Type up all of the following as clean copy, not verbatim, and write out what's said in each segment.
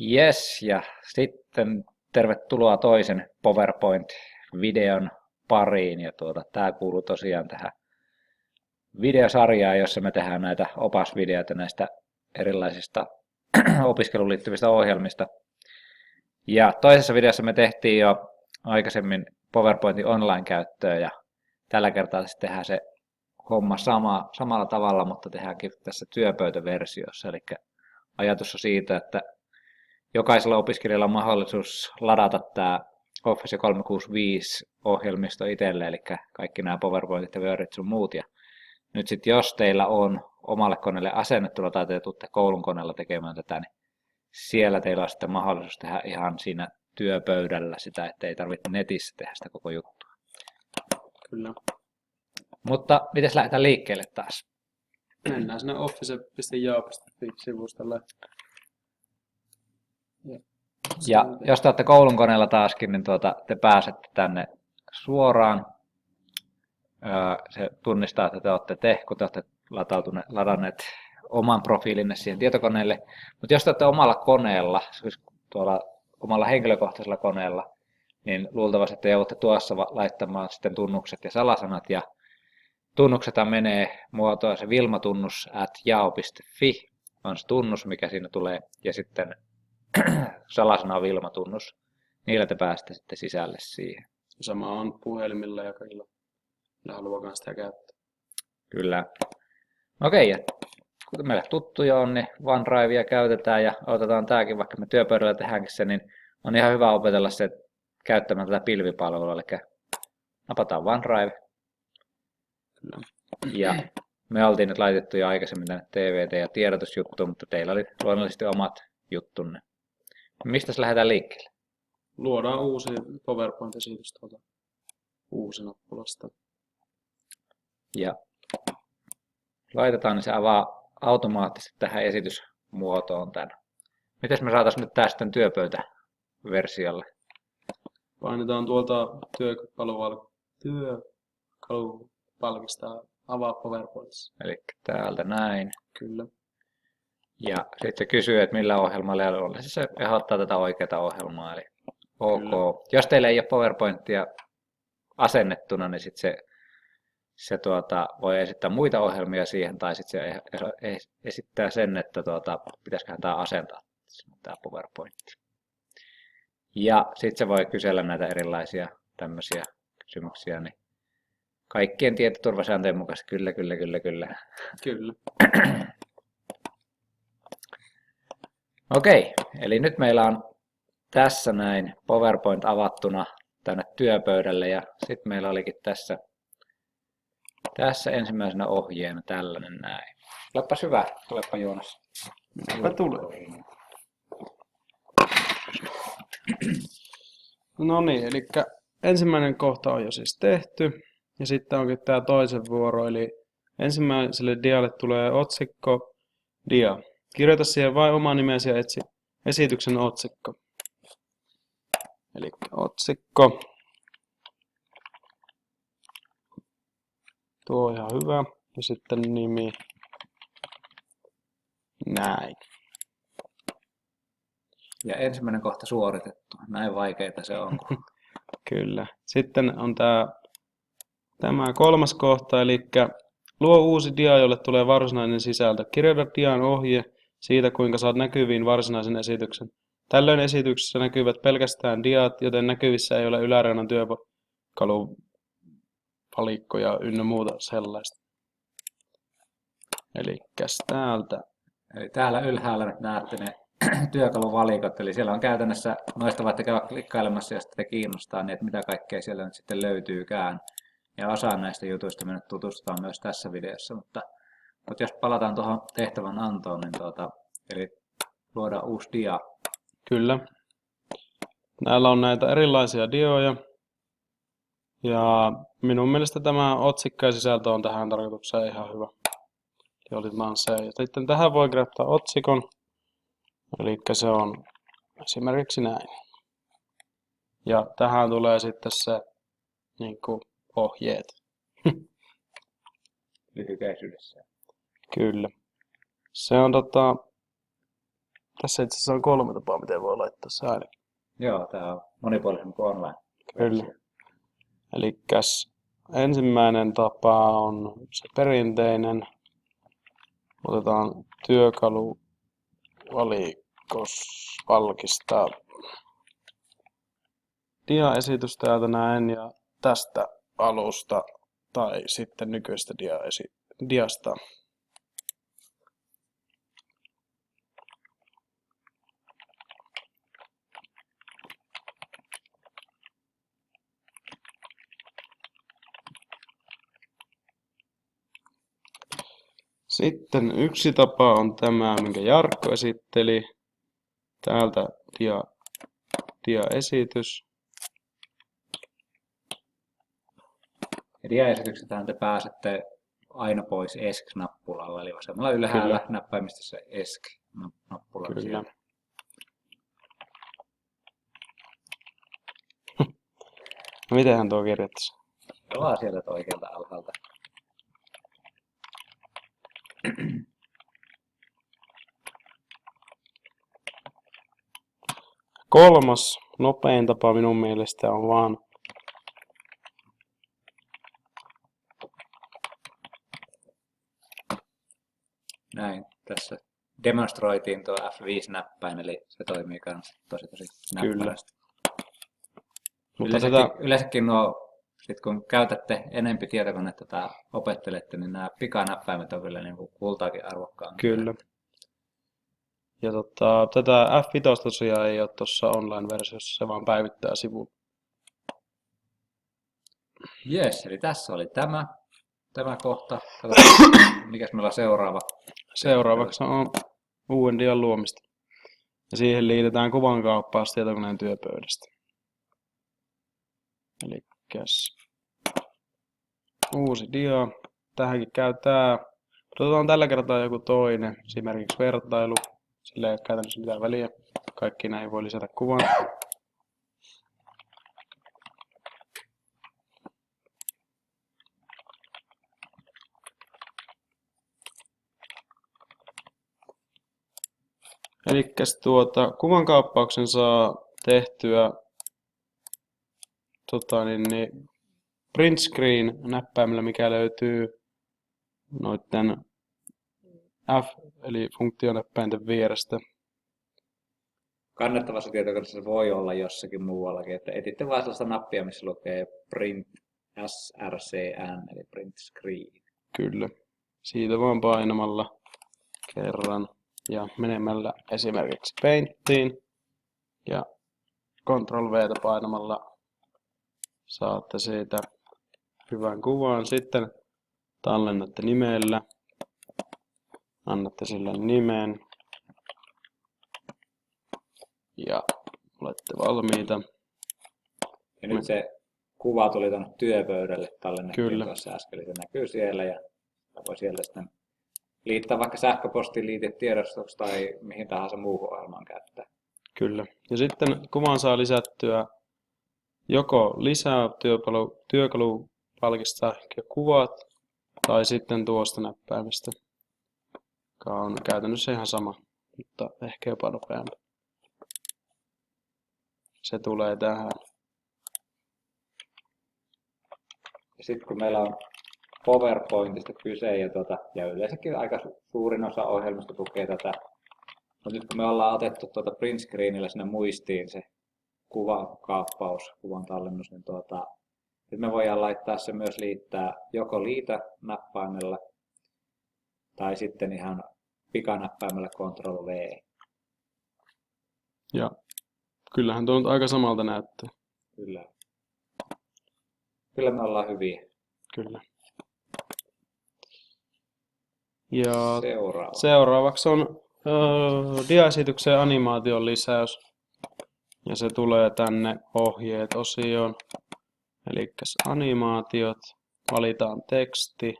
Yes, ja sitten tervetuloa toisen PowerPoint-videon pariin. Ja tämä kuuluu tosiaan tähän videosarjaan, jossa me tehdään näitä opasvideoita näistä erilaisista opiskeluun liittyvistä ohjelmista. Ja toisessa videossa me tehtiin jo aikaisemmin PowerPointin online-käyttöön, ja tällä kertaa sitten tehdään se homma samalla tavalla, mutta tehdäänkin tässä työpöytäversiossa. Eli ajatus on siitä, että jokaisella opiskelijalla on mahdollisuus ladata tämä Office 365-ohjelmisto itselle, eli kaikki nämä PowerPointit ja Wordit sun muut. Ja nyt sitten jos teillä on omalle koneelle asennettuna tai te tuutte koulun koneella tekemään tätä, niin siellä teillä on sitten mahdollisuus tehdä ihan siinä työpöydällä sitä, ettei tarvitse netissä tehdä sitä koko juttua. Kyllä. Mutta miten lähdetään liikkeelle taas? Mennään sinne office.jao.fi-sivustolle. Ja jos te olette koulun koneella taaskin, niin te pääsette tänne suoraan. Se tunnistaa, että te olette kun te olette ladanneet oman profiilinne siihen tietokoneelle. Mutta jos te olette omalla koneella, siis tuolla omalla henkilökohtaisella koneella, niin luultavasti te joudutte tuossa laittamaan sitten tunnukset ja salasanat. Ja tunnuksethan menee muotoon se vilmatunnus@jao.fi on se tunnus, mikä siinä tulee, ja sitten salasana on Vilma-tunnus. Niillä te pääsette sitten sisälle siihen. Sama on puhelimilla ja kaikilla haluakaan sitä käyttää. Kyllä. Okei, ja kuten meille tuttuja on, niin OneDrivea käytetään ja otetaan tämäkin, vaikka me työpöydällä tehdäänkin se, niin on ihan hyvä opetella se käyttämään tätä pilvipalvelua. Eli napataan OneDrive. Kyllä. Ja me oltiin nyt laitettu jo aikaisemmin tänne TVT ja tiedotusjuttuun, mutta teillä oli luonnollisesti omat juttunne. Mistä lähdetään liikkeelle? Luodaan uusi PowerPoint-esitys tuolta uusi nappulasta. Ja laitetaan, niin se avaa automaattisesti tähän esitysmuotoon tämän. Miten me saataisiin nyt tää sitten työpöytäversiolle? Painetaan tuolta työkalupalkista avaa PowerPointissa. Eli täältä näin. Kyllä. Ja sitten se kysyy, että millä ohjelmalla, ja se ehdottaa tätä oikeaa ohjelmaa. Eli OK. Kyllä. Jos teillä ei ole PowerPointia asennettuna, niin sitten se voi esittää muita ohjelmia siihen, tai sitten se esittää sen, että pitäisiköhän tämä asentaa, tämä PowerPoint. Ja sitten se voi kysellä näitä erilaisia tämmöisiä kysymyksiä, niin kaikkien tietoturvasääntöjen mukaisesti kyllä. Kyllä. Okei, eli nyt meillä on tässä näin PowerPoint avattuna tänne työpöydälle, ja sitten meillä olikin tässä ensimmäisenä ohjeena tällainen näin. Tulepas hyvä, tulepa Joonas. Minäpä tulee. No niin, eli ensimmäinen kohta on jo siis tehty, ja sitten onkin tämä toisen vuoro, eli ensimmäiselle dialle tulee otsikko, dia. Kirjoita siihen vain oma nimesi ja etsi esityksen otsikko. Eli otsikko. Tuo on ihan hyvä. Ja sitten nimi. Näin. Ja ensimmäinen kohta suoritettu. Näin vaikeita se on. Kyllä. Sitten on tämä kolmas kohta, eli luo uusi dia, jolle tulee varsinainen sisältö. Kirjoita dian ohje siitä, kuinka saat näkyviin varsinaisen esityksen. Tällöin esityksessä näkyvät pelkästään diat, joten näkyvissä ei ole yläreunan työkalupalikkoja ynnä muuta sellaista. Eli täältä. Eli täällä ylhäällä nyt näette ne työkaluvalikot, eli siellä on käytännössä, noista voitte käydä klikkailemassa, jos te kiinnostaa, niin että mitä kaikkea siellä nyt sitten löytyykään. Ja osa näistä jutuista me nyt tutustutaan myös tässä videossa, mutta jos palataan tuohon tehtävän antoon, niin eli luodaan uusi dia. Kyllä. Näillä on näitä erilaisia dioja. Ja minun mielestä tämä otsikko ja sisältö on tähän tarkoitukseen ihan hyvä. Eli otetaan se. Ja sitten tähän voi kirjoittaa otsikon. Eli se on esimerkiksi näin. Ja tähän tulee sitten se niin kuin ohjeet. Lyhykäisyydessä. Kyllä. Se on Tässä itse asiassa on 3 tapaa, miten voi laittaa se ääni. Joo, tää on monipuolisempi kuin online. Kyllä. Elikkäs ensimmäinen tapa on se perinteinen. Otetaan työkaluvalikos palkista diaesitys täältä näin ja tästä alusta tai sitten nykyistä diasta. Sitten yksi tapa on tämä, minkä Jarkko esitteli. Täältä diaesitys. Ja diaesityksethän te pääsette aina pois ESC-nappulalla, eli vasemmalla ylhäällä näppäimistössä ESC-nappula. Kyllä. No mitenhän tuo kirjoittaisi? Pelaa sieltä oikealta alhaalta. Kolmas, nopein tapa minun mielestä on vaan Näin, tässä demonstroitiin tuo F5-näppäin, eli se toimii myös tosi näppärästi. Mutta Yleensäkin sit kun käytätte enempi tietokonetta tai opettelette, niin nämä pikanäppäimet on kyllä niin kuin kultaakin arvokkaan. Kyllä. Ja tätä F5 tosiaan ei ole tuossa online-versiossa, se vaan päivittää sivun. Jes, eli tässä oli tämä kohta. Mikäs meillä on seuraava? Seuraavaksi on uuden dian luomista. Ja siihen liitetään kuvankaappaus tietokoneen työpöydästä. Elikkäs uusi dia. Tähänkin käy tää. Otetaan tällä kertaa joku toinen, esimerkiksi vertailu. Sillä ei ole käytännössä mitään väliä. Kaikki näihin voi lisätä kuvan. Elikkäs kuvankaappauksen saa tehtyä print screen näppäimellä, mikä löytyy noitten F eli funktionäppäinten vierestä. Kannettavassa tietokoneessa voi olla jossakin muuallakin, että etitte vain sellaista nappia, missä lukee print SRCN eli print screen. Kyllä. Siitä vaan painamalla kerran ja menemällä esimerkiksi Painttiin ja Ctrl-V:tä painamalla saatte siitä hyvän kuvan. Sitten tallennatte nimellä, annatte sille nimen ja olette valmiita. Ja nyt se kuva tuli tuonne työpöydälle tallennettiin tuossa äsken, eli se näkyy siellä ja voi siellä sitten liittää vaikka sähköpostiin liitetiedostoksi tai mihin tahansa muuhun ohjelmaan käyttää. Kyllä. Ja sitten kuvan saa lisättyä joko lisää työkalupalkista kuvat tai sitten tuosta näppäimestä, joka on käytännössä ihan sama, mutta ehkä jopa nopeampi. Se tulee tähän. Ja sitten kun meillä on PowerPointista kyse ja yleensäkin aika suurin osa ohjelmista tukee tätä, mutta nyt kun me ollaan otettu print screenillä sinne muistiin se kuvakaappaus, kuvan tallennus, niin nyt me voidaan laittaa se myös liittää joko liitä-näppäimellä tai sitten ihan pikanäppäimellä Ctrl-V. Ja kyllähän tuo nyt aika samalta näyttää. Kyllä. Kyllä me ollaan hyviä. Kyllä. Ja Seuraava. seuraavaksi on diaesityksen animaation lisäys. Ja se tulee tänne ohjeet-osioon. Eli animaatiot, valitaan teksti,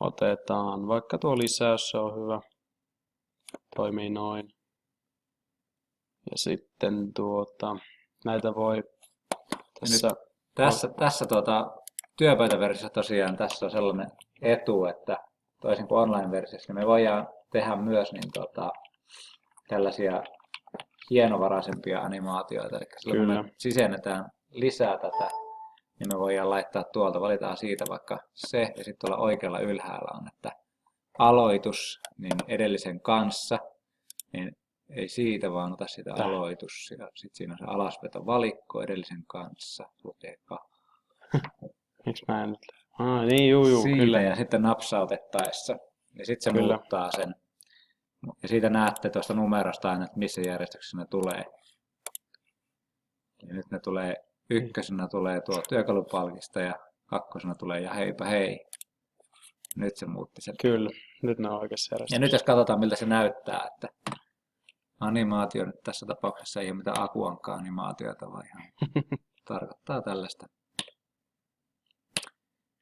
otetaan vaikka tuo lisäys, se on hyvä. Toimii noin. Ja sitten näitä voi tässä työpöytäversiossa tosiaan tässä on sellainen etu, että toisin kuin online-versiossa, niin me voidaan tehdä myös tällaisia hienovaraisempia animaatioita. Eli silloin kun Kyllä. me sisennetään lisää tätä, niin me voidaan laittaa tuolta, valitaan siitä vaikka se, ja sitten tuolla oikealla ylhäällä on, että aloitus niin edellisen kanssa, niin ei siitä, vaan ota sitä aloitus, ja sitten siinä on se alasveto valikko edellisen kanssa, lukeka. Miksi mä en nyt? Niin, juu, siitä, kyllä. ja sitten napsautettaessa, ja sitten se Kyllä. muuttaa sen. Ja siitä näette tuosta numerosta aina, että missä järjestyksessä ne tulee. Ja nyt ne tulee, ykkösenä tulee tuo työkalupalkista ja kakkosena tulee ja heipä hei. Nyt se muutti sen. Kyllä, nyt ne on oikeassa järjestyksessä. Ja nyt jos katsotaan miltä se näyttää, että animaatio nyt tässä tapauksessa ei ole mitään Akuankka-animaatiota, vaan ihan tarkoittaa tällaista.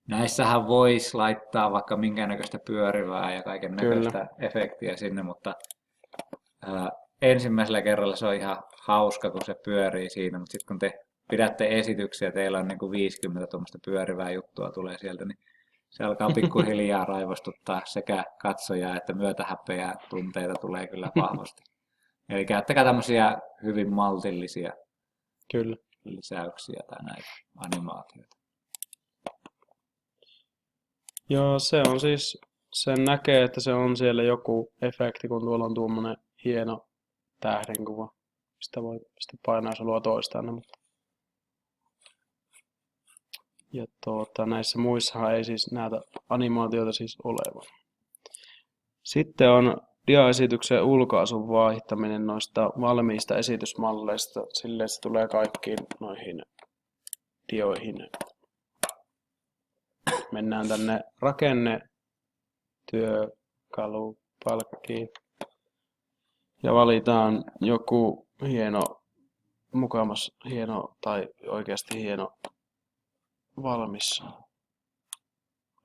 Näissähän voisi laittaa vaikka minkäännäköistä pyörivää ja kaiken näköistä efektiä sinne, mutta ensimmäisellä kerralla se on ihan hauska, kun se pyörii siinä, mutta sitten kun te pidätte esityksiä, teillä on niin kuin 50 tuommoista pyörivää juttua tulee sieltä, niin se alkaa pikkuhiljaa raivostuttaa sekä katsojaa että myötähäpeää tunteita tulee kyllä vahvasti. Eli käyttäkää tämmöisiä hyvin maltillisia lisäyksiä tai näitä animaatioita. Joo, se on siis, sen näkee, että se on siellä joku efekti, kun tuolla on tuommoinen hieno tähdenkuva. Sitä voi sitten painaa, jos haluaa toistaa. Mutta... Ja näissä muissahan ei siis näitä animaatioita siis olevan. Sitten on diaesityksen ulkaisun vaihtaminen noista valmiista esitysmalleista. Silleen se tulee kaikkiin noihin dioihin. Mennään tänne rakenne, työkalupalkkiin ja valitaan joku hieno tai oikeasti hieno valmis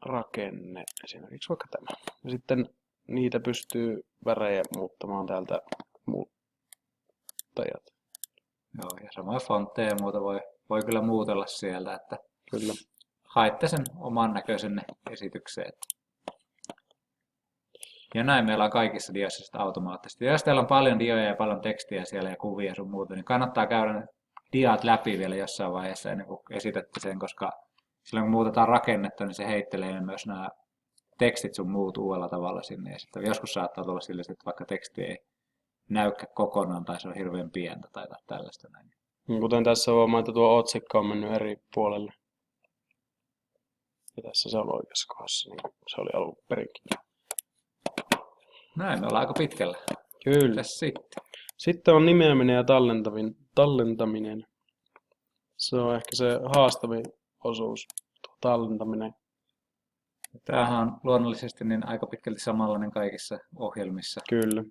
rakenne, esimerkiksi vaikka tämä. Ja sitten niitä pystyy värejä muuttamaan täältä muuttajat. Joo, ja samoin fontteja ja muuta voi kyllä muutella sieltä, että Kyllä. haitte sen oman näköisenne esitykseen. Ja näin meillä on kaikissa dioissa automaattisesti. Ja jos teillä on paljon dioja ja paljon tekstiä siellä ja kuvia ja sun muuta, niin kannattaa käydä ne diat läpi vielä jossain vaiheessa ennen kuin esitätte sen, koska silloin kun muutetaan rakennetta, niin se heittelee myös nämä tekstit sun muut uudella tavalla sinne. Ja sitten joskus saattaa tulla sillä, että vaikka teksti ei näykään kokonaan tai se on hirveän pientä tai tällaista näin. Kuten tässä huomaa, että tuo otsikko on mennyt eri puolelle. Ja tässä se on oikeassa kohdassa, niin kuin se oli alun perinkin. Näin, me ollaan aika pitkällä. Kyllä. Tässä sitten. Sitten on nimeäminen ja tallentaminen. Se on ehkä se haastavin osuus, tuo tallentaminen. Tämähän on luonnollisesti niin aika pitkälti samanlainen kaikissa ohjelmissa. Kyllä.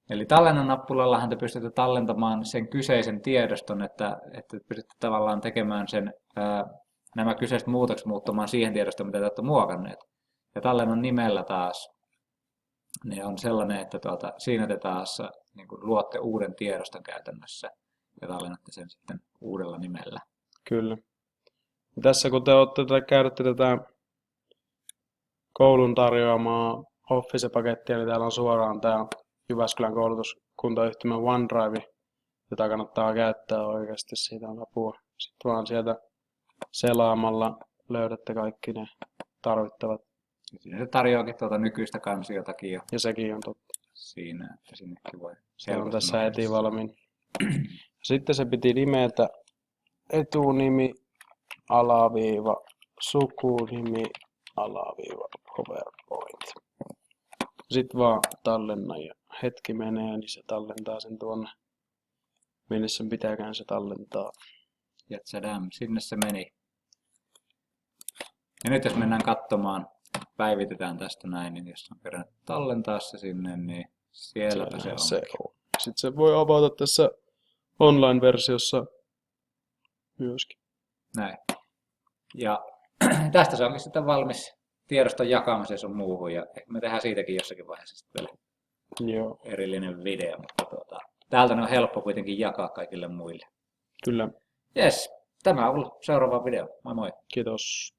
Eli tallennan-nappullallahan te pystytte tallentamaan sen kyseisen tiedoston, että pystytte tavallaan tekemään sen, nämä kyseiset muutokset muuttamaan siihen tiedostoon, mitä te olette muokanneet. Ja tallennan nimellä taas niin on sellainen, että siinä te taas niin kuin luotte uuden tiedoston käytännössä ja tallennatte sen sitten uudella nimellä. Kyllä. Ja tässä kun te käytätte tätä koulun tarjoamaa Office-pakettia, niin täällä on suoraan tämä Jyväskylän koulutuskuntayhtymä OneDrive, jota kannattaa käyttää oikeasti, siitä on apua. Sitten vaan sieltä selaamalla löydätte kaikki ne tarvittavat. Siinä se tarjoakin nykyistä kansiotakin jo. Ja sekin on totta. Siinä, että sinnekin voi se on tässä heti valmiin. Sitten se piti nimetä etunimi, alaviiva, sukunimi, alaviiva, PowerPoint. Sitten vaan tallenna ja hetki menee, niin se tallentaa sen tuonne, minne sen pitääkään se tallentaa. Ja tsadam, sinne se meni. Ja nyt jos mennään katsomaan, päivitetään tästä näin, niin jos on kerran tallentaa se sinne, niin sielläpä se on. Sitten se voi avata tässä online-versiossa myöskin. Näin. Ja tästä se onkin sitten valmis tiedoston jakamiseen sun muuhun, ja me tehdään siitäkin jossakin vaiheessa sitten vielä erillinen video, mutta täältä ne on helppo kuitenkin jakaa kaikille muille. Kyllä. Jes, tämä on ollut seuraava video. Moi moi. Kiitos.